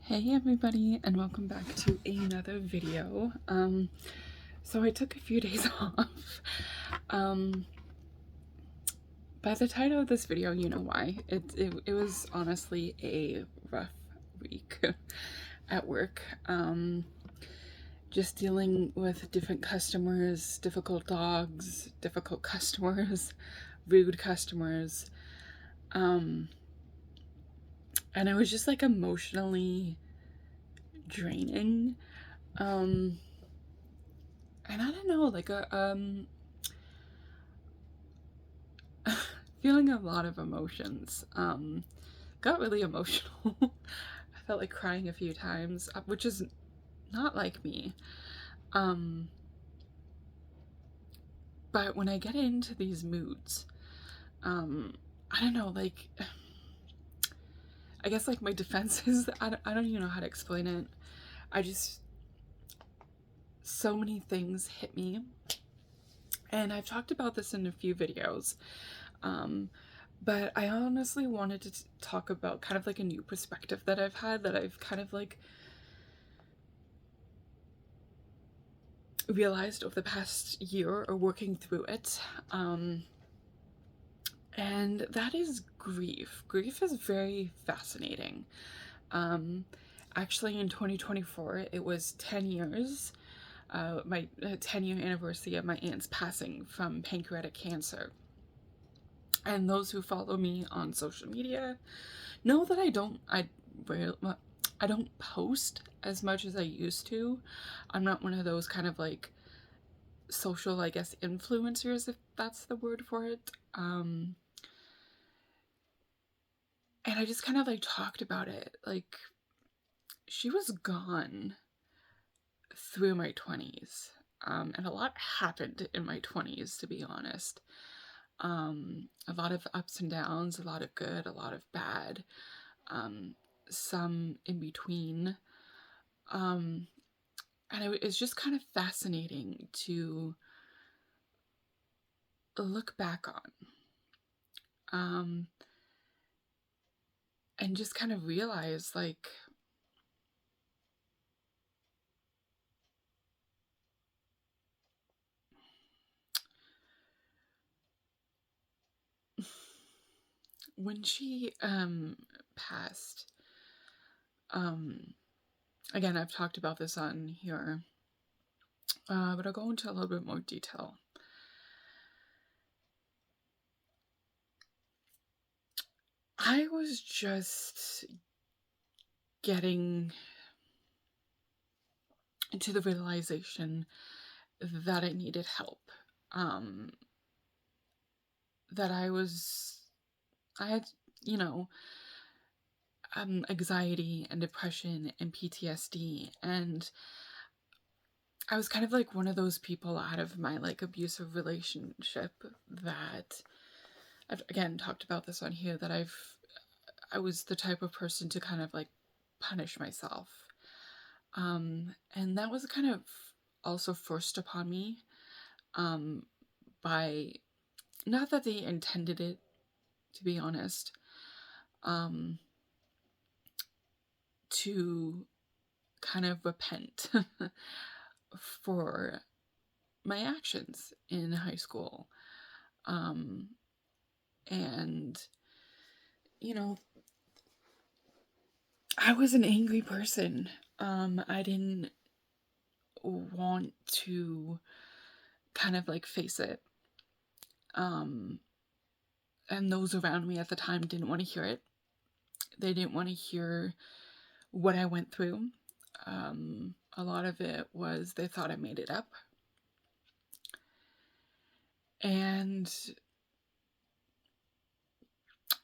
Hey everybody, and welcome back to another video. So I took a few days off. By the title of this video, you know why. It was honestly a rough week at work. Just dealing with different customers, difficult dogs, difficult customers, rude customers. And it was just like emotionally draining. And I don't know, like feeling a lot of emotions. Got really emotional. I felt like crying a few times, which is not like me. But when I get into these moods, I don't know, like, I guess like my defenses, I don't even know how to explain it. So many things hit me. And I've talked about this in a few videos. But I honestly wanted to talk about kind of like a new perspective that I've had, that I've kind of like realized over the past year or working through it. And that is grief. Grief is very fascinating. Actually, in 2024, it was 10 years, my 10-year anniversary of my aunt's passing from pancreatic cancer. And those who follow me on social media know that I don't post as much as I used to. I'm not one of those kind of like social, I guess, influencers, if that's the word for it. And I just kind of like talked about it. Like, she was gone through my 20s. And a lot happened in my 20s, to be honest. A lot of ups and downs, a lot of good, a lot of bad, some in between. And it's just kind of fascinating to look back on. And just kind of realize, like, when she passed, again, I've talked about this on here, but I'll go into a little bit more detail. I was just getting into the realization that I needed help. That I had, you know, anxiety and depression and PTSD, and I was kind of like one of those people out of my like abusive relationship that I've again talked about this on here, that I was the type of person to kind of like punish myself. And that was kind of also forced upon me by, not that they intended it, to be honest, to kind of repent for my actions in high school. And, you know, I was an angry person. I didn't want to kind of like face it. And those around me at the time didn't want to hear it. They didn't want to hear what I went through. A lot of it was they thought I made it up. And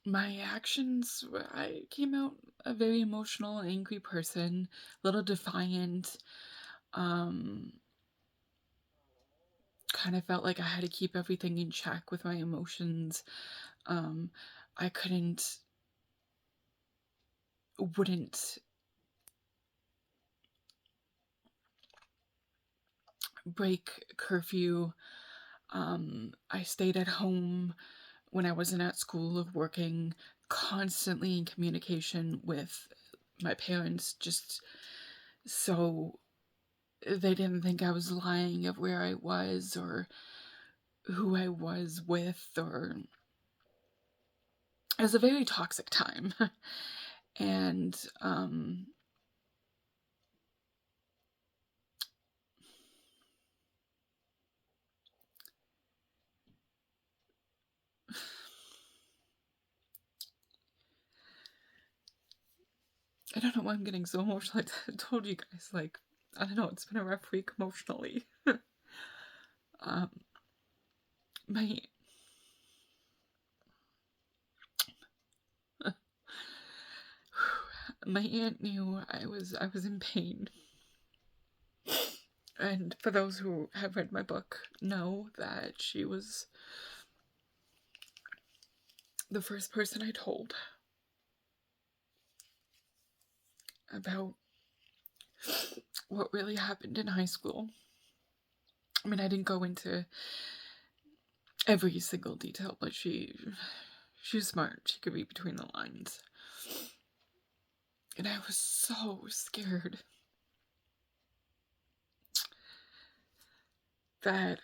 my actions, I came out a very emotional, angry person, a little defiant. Kind of felt like I had to keep everything in check with my emotions. I wouldn't break curfew. I stayed at home when I wasn't at school or working, constantly in communication with my parents, just so they didn't think I was lying of where I was or who I was with, or it was a very toxic time. And I don't know why I'm getting so emotional. I told you guys, like, I don't know, it's been a rough week emotionally. um, my my aunt knew I was in pain. And for those who have read my book, know that she was the first person I told about what really happened in high school. I mean, I didn't go into every single detail, but she's smart. She could read between the lines. And I was so scared that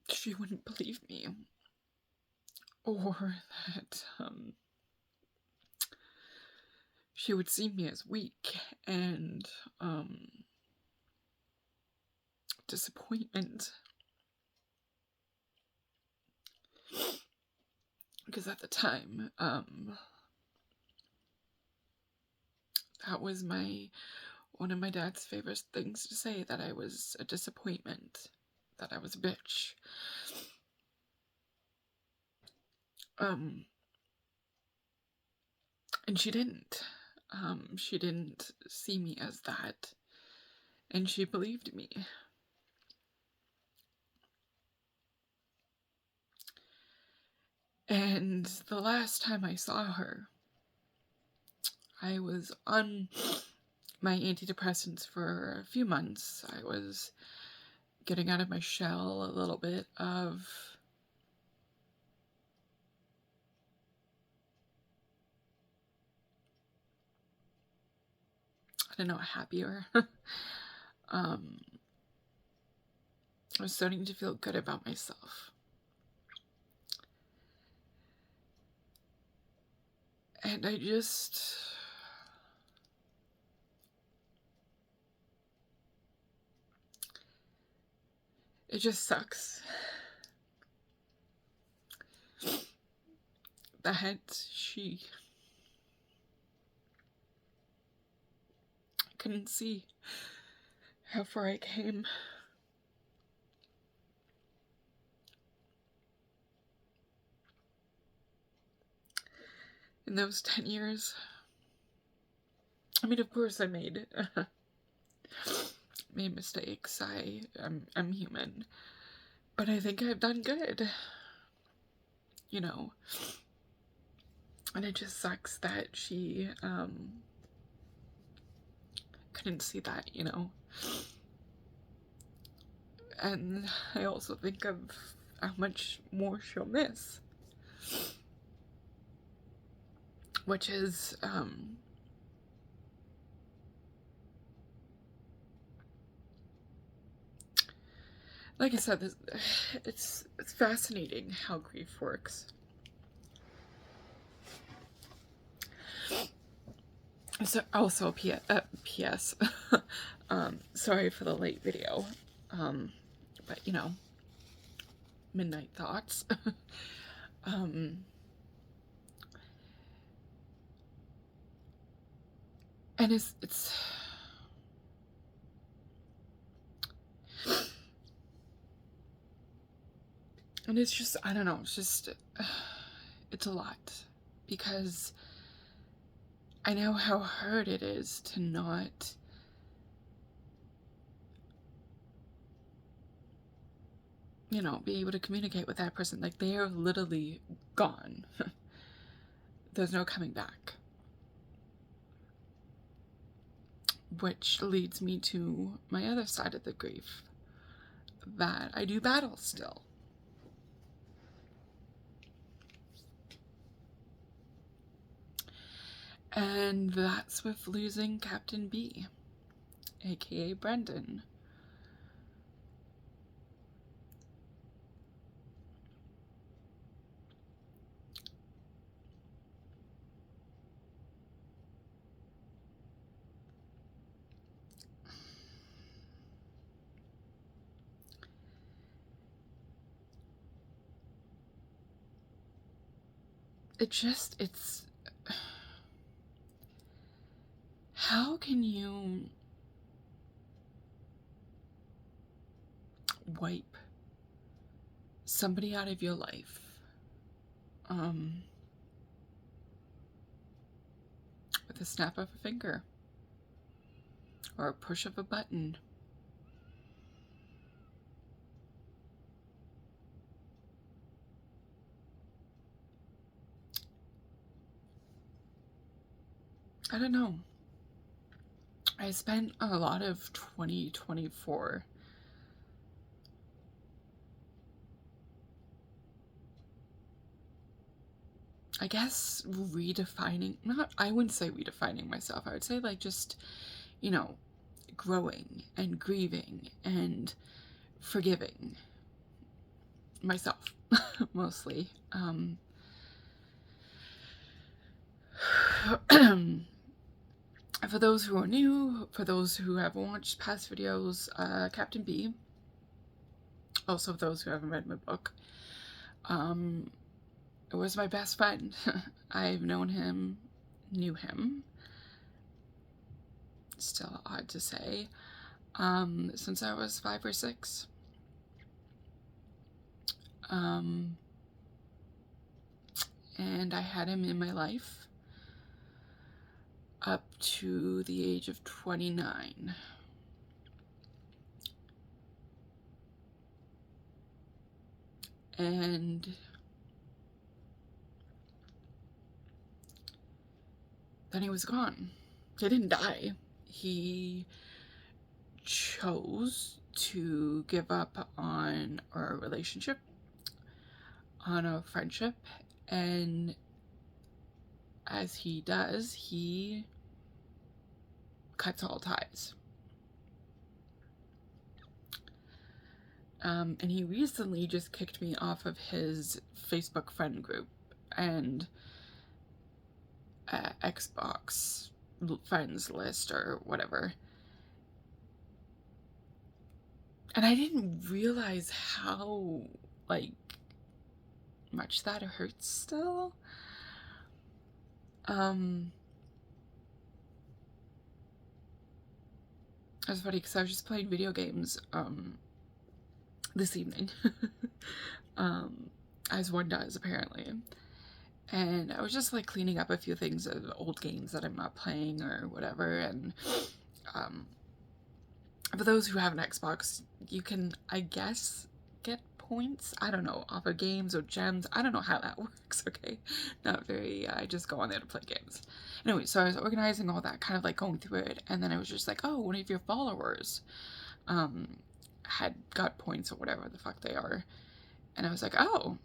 she wouldn't believe me, or that she would see me as weak and disappointment. Because at the time, that was one of my dad's favorite things to say, that I was a disappointment, that I was a bitch. And she didn't. She didn't see me as that, and she believed me. And the last time I saw her, I was on my antidepressants for a few months. I was getting out of my shell a little bit of I don't know, happier. I was starting to feel good about myself. And it just sucks that she couldn't see how far I came. In those 10 years. I mean, of course I made mistakes. I'm human. But I think I've done good. You know. And it just sucks that she couldn't see that, you know. And I also think of how much more she'll miss. Which is like I said, it's fascinating how grief works. So also P.S. Sorry for the late video, but you know, midnight thoughts. And it's and it's just, I don't know, it's just it's a lot, because I know how hard it is to not be able to communicate with that person. Like, they are literally gone. There's no coming back. Which leads me to my other side of the grief, that I do battle still. And that's with losing Captain B, aka Brendan. It's how can you wipe somebody out of your life with a snap of a finger or a push of a button? I don't know. I spent a lot of 2024 I guess redefining, not, I wouldn't say redefining myself. I would say like just, you know, growing and grieving and forgiving myself mostly. For those who are new, for those who have watched past videos, Captain B, also those who haven't read my book, it was my best friend. I've known him, knew him, still odd to say, since I was 5 or 6. And I had him in my life up to the age of 29. And then he was gone. He didn't die. He chose to give up on our relationship, on a friendship, and as he does, he cuts all ties. And he recently just kicked me off of his Facebook friend group and Xbox friends list or whatever. And I didn't realize how, like, much that hurts still. It was funny because I was just playing video games this evening, as one does apparently, and I was just like cleaning up a few things of old games that I'm not playing or whatever. And for those who have an Xbox, you can, I guess, get points, I don't know, off of games or gems. I don't know how that works. Okay, not very, I just go on there to play games. Anyway, so I was organizing all that, kind of like going through it, and then I was just like, oh, one of your followers had got points or whatever the fuck they are, and I was like, oh,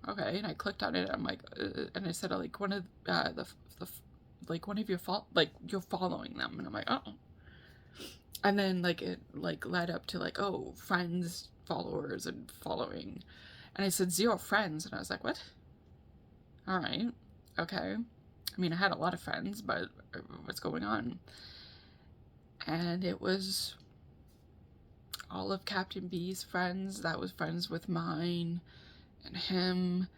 okay, and I clicked on it, and I'm like, and I said, like, one of like one of your like you're following them, and I'm like, oh, and then like it like led up to like, oh, friends, followers, and following, and I said 0 friends, and I was like, what? All right, okay. I mean, I had a lot of friends, but what's going on? And it was all of Captain B's friends that was friends with mine, and him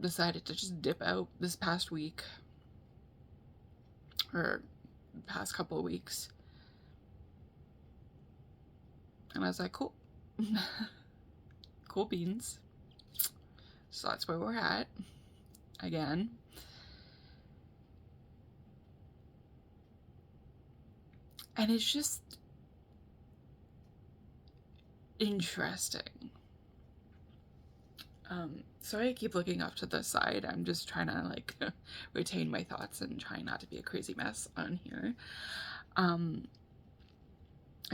decided to just dip out this past week, or past couple of weeks. And I was like, cool. Cool beans. So that's where we're at again. And it's just interesting. Sorry I keep looking off to the side. I'm just trying to like retain my thoughts and try not to be a crazy mess on here. And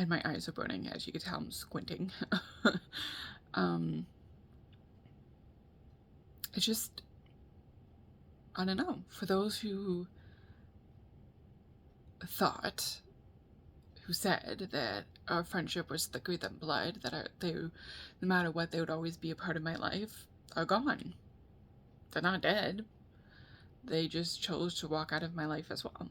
my eyes are burning, as you can tell. I'm squinting. It's just, I don't know, for those who thought, who said that our friendship was thicker than blood, that they, no matter what, they would always be a part of my life, are gone. They're not dead. They just chose to walk out of my life as well.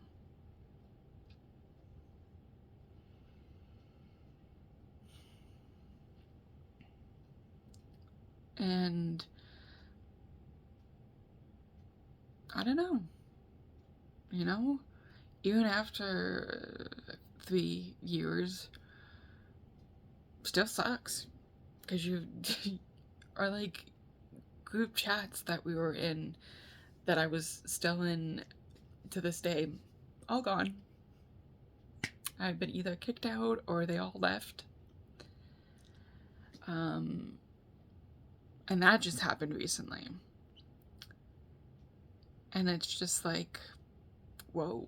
And I don't know, you know, even after 3 years, still sucks, because you are like group chats that we were in, that I was still in to this day, all gone. I've been either kicked out or they all left. And that just happened recently. And it's just like, whoa.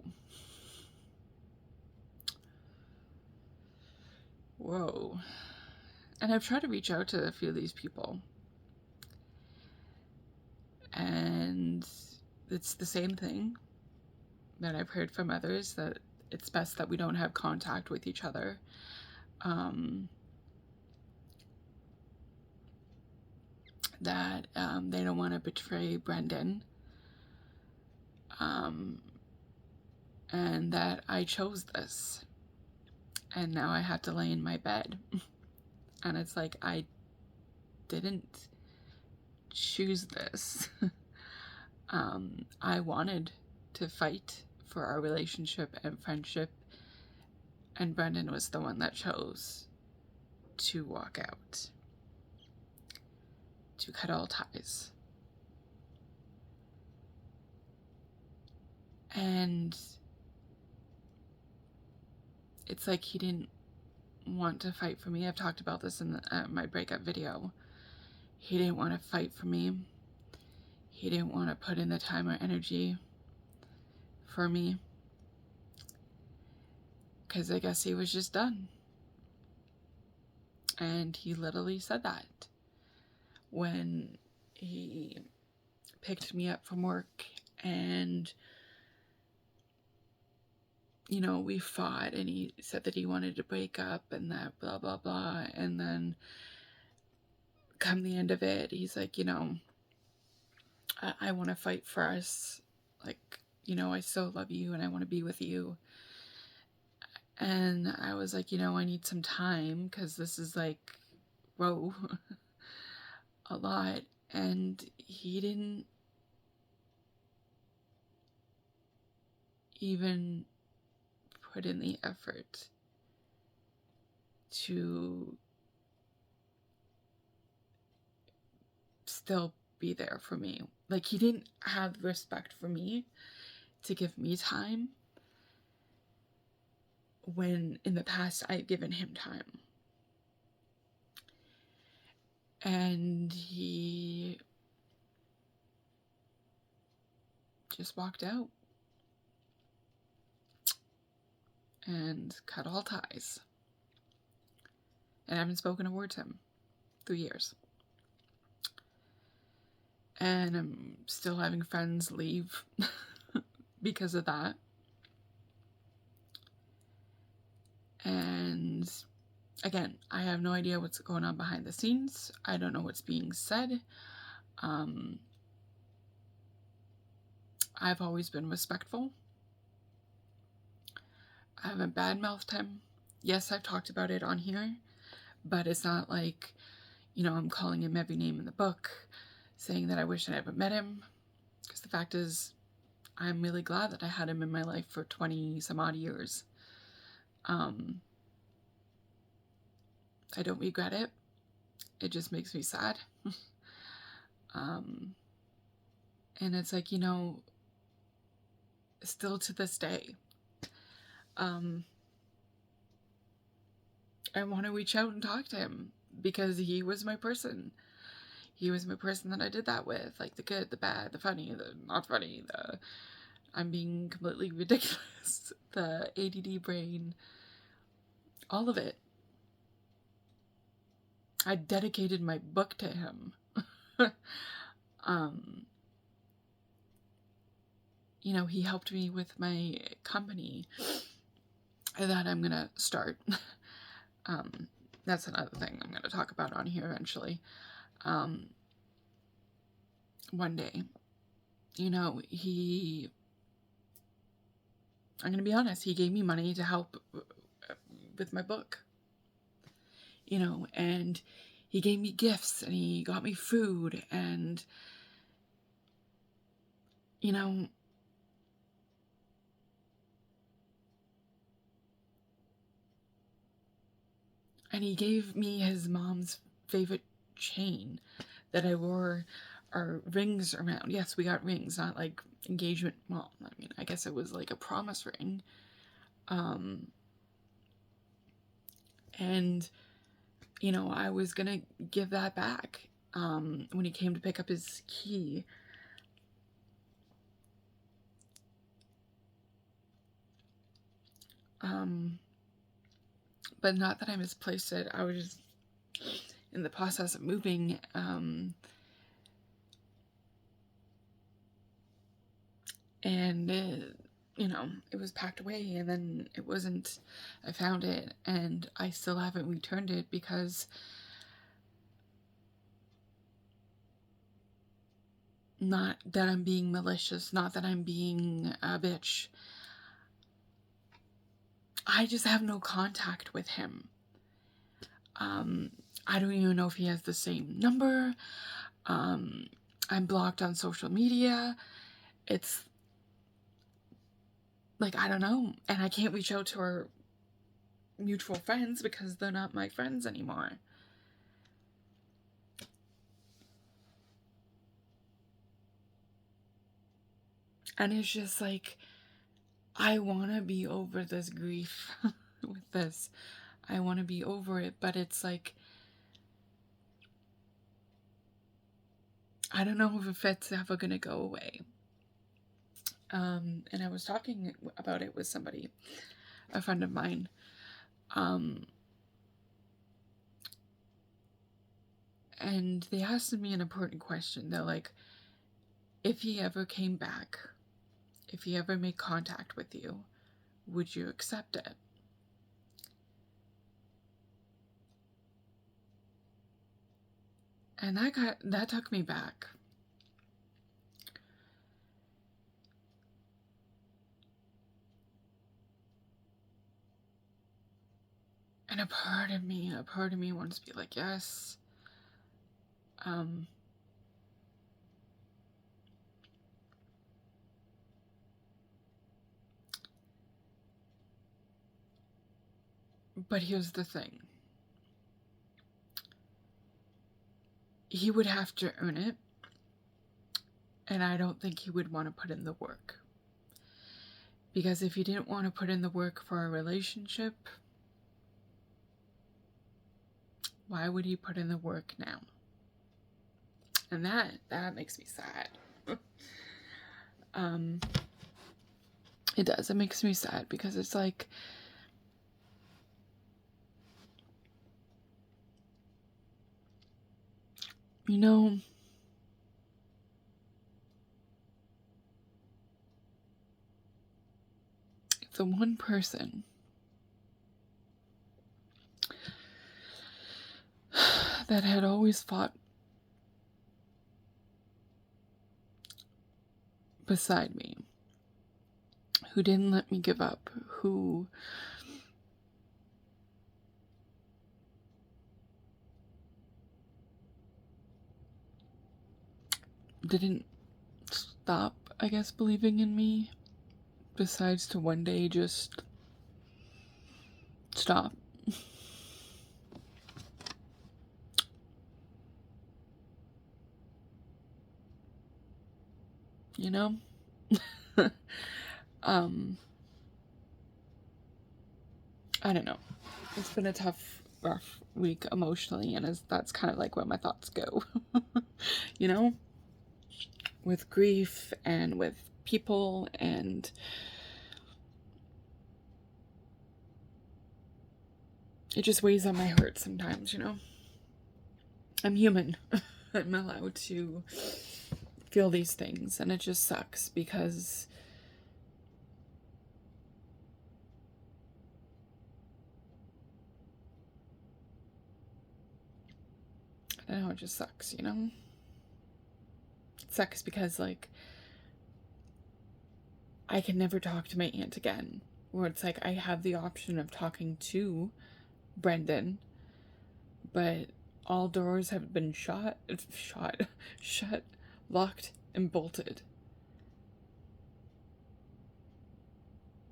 Whoa. And I've tried to reach out to a few of these people. And it's the same thing that I've heard from others, that it's best that we don't have contact with each other. That they don't want to betray Brendan. And that I chose this. And now I have to lay in my bed. And it's like, I didn't choose this. I wanted to fight for our relationship and friendship, and Brendan was the one that chose to walk out, to cut all ties. And it's like he didn't want to fight for me. I've talked about this in my breakup video. He didn't want to fight for me. He didn't want to put in the time or energy for me, because I guess he was just done. And he literally said that when he picked me up from work, and you know, we fought, and he said that he wanted to break up and that blah blah blah. And then come the end of it, he's like, you know, I want to fight for us, like, you know, I so love you and I want to be with you. And I was like, you know, I need some time, because this is like, whoa, a lot. And he didn't even put in the effort to still be there for me. Like, he didn't have respect for me to give me time, when in the past I've given him time. And he just walked out and cut all ties. And I haven't spoken a word to him 3 years. And I'm still having friends leave because of that. And again, I have no idea what's going on behind the scenes. I don't know what's being said. I've always been respectful. I haven't badmouthed him. Yes, I've talked about it on here, but it's not like, you know, I'm calling him every name in the book, saying that I wish I never met him. Because the fact is, I'm really glad that I had him in my life for 20 some odd years. I don't regret it. It just makes me sad. And it's like, you know, still to this day, I want to reach out and talk to him, because he was my person. He was my person that I did that with. Like, the good, the bad, the funny, the not funny, the I'm being completely ridiculous, the ADD brain, all of it. I dedicated my book to him. you know, he helped me with my company that I'm gonna start. That's another thing I'm gonna talk about on here eventually. One day. You know, I'm gonna be honest, he gave me money to help with my book. You know, and he gave me gifts and he got me food and, you know, and he gave me his mom's favorite chain that I wore our rings around. Yes, we got rings, not like engagement. Well, I mean, I guess it was like a promise ring. And, you know, I was gonna give that back when he came to pick up his key. But not that I misplaced it. I was just in the process of moving. And you know, it was packed away, and then it wasn't. I found it, and I still haven't returned it because not that I'm being malicious, not that I'm being a bitch. I just have no contact with him. I don't even know if he has the same number. I'm blocked on social media. It's like, I don't know. And I can't reach out to our mutual friends because they're not my friends anymore. And it's just like, I want to be over this grief with this. I want to be over it, but it's like, I don't know if it's ever going to go away. And I was talking about it with somebody, a friend of mine. And they asked me an important question. They're like, if he ever came back, if he ever made contact with you, would you accept it? And that took me back. And a part of me wants to be like, yes. But here's the thing. He would have to earn it. And I don't think he would want to put in the work. Because if he didn't want to put in the work for a relationship, why would he put in the work now? And that makes me sad. It does. It makes me sad because it's like, you know, the one person that had always fought beside me, who didn't let me give up, who didn't stop, I guess, believing in me, besides to one day just stop. You know? I don't know. It's been a tough, rough week emotionally, and that's kind of like where my thoughts go. You know? With grief and with people, and it just weighs on my heart sometimes, you know? I'm human. I'm allowed to feel these things, and it just sucks because I don't know, it just sucks, you know? It sucks because, like, I can never talk to my aunt again. Where it's like I have the option of talking to Brendan, but all doors have been shut, locked, and bolted.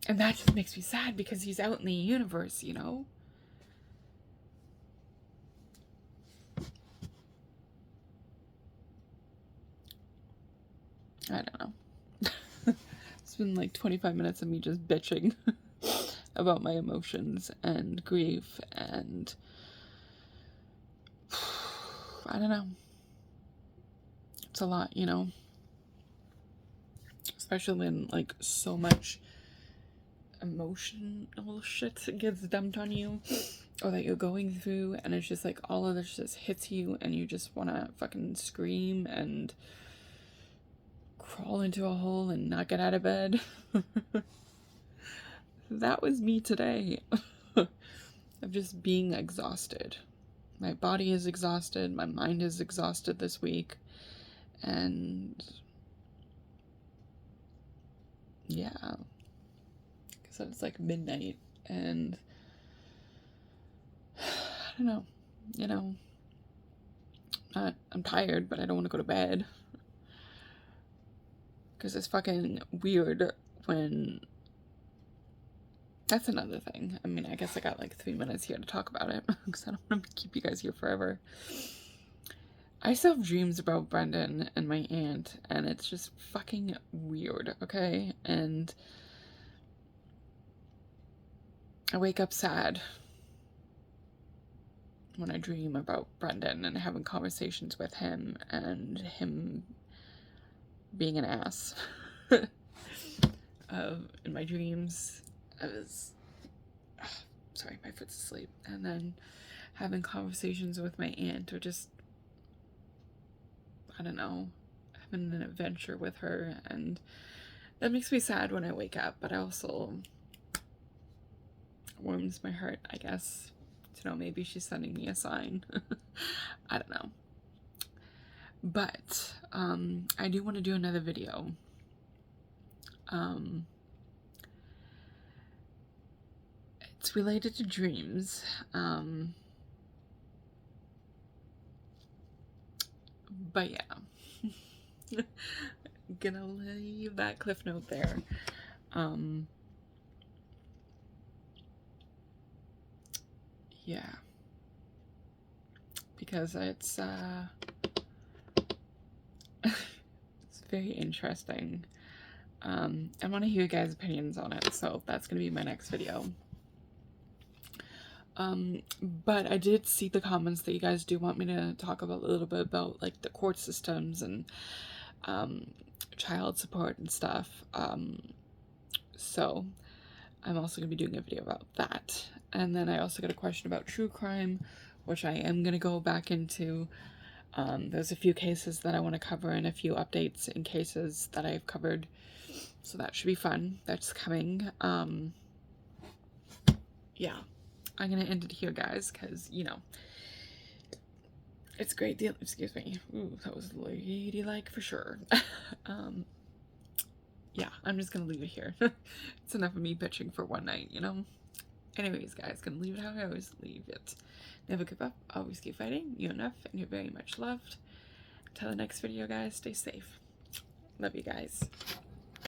And that just makes me sad because he's out in the universe, you know? I don't know. It's been like 25 minutes of me just bitching about my emotions and grief and I don't know. It's a lot, you know? Especially when like so much emotional shit gets dumped on you or that you're going through, and it's just like all of this just hits you and you just want to fucking scream and crawl into a hole and not get out of bed. That was me today. Of just being exhausted. My body is exhausted, my mind is exhausted this week, and yeah, because it's like midnight and I don't know, you know, I'm tired, but I don't want to go to bed. Because it's fucking weird when... That's another thing. I mean, I guess I got like 3 minutes here to talk about it. Because I don't want to keep you guys here forever. I still have dreams about Brendan and my aunt. And it's just fucking weird, okay? And I wake up sad when I dream about Brendan and having conversations with him and him being an ass. In my dreams, I was, sorry, my foot's asleep, and then having conversations with my aunt, or just, I don't know, having an adventure with her, and that makes me sad when I wake up, but also warms my heart, I guess, to know maybe she's sending me a sign. I don't know. But, I do want to do another video. It's related to dreams. But yeah. Gonna leave that cliff note there. Yeah. Because it's it's very interesting. I want to hear you guys' opinions on it, so that's gonna be my next video. But I did see the comments that you guys do want me to talk about a little bit about like the court systems and child support and stuff. So I'm also gonna be doing a video about that. And then I also got a question about true crime, which I am gonna go back into. There's a few cases that I want to cover and a few updates in cases that I've covered. So that should be fun. That's coming. Yeah. I'm gonna end it here, guys, because, you know, it's a great deal. Excuse me. Ooh, that was ladylike for sure. Yeah, I'm just gonna leave it here. It's enough of me bitching for one night, you know? Anyways, guys, gonna leave it how I always leave it. Never give up, always keep fighting. You're enough, and you're very much loved. Until the next video, guys, stay safe. Love you guys.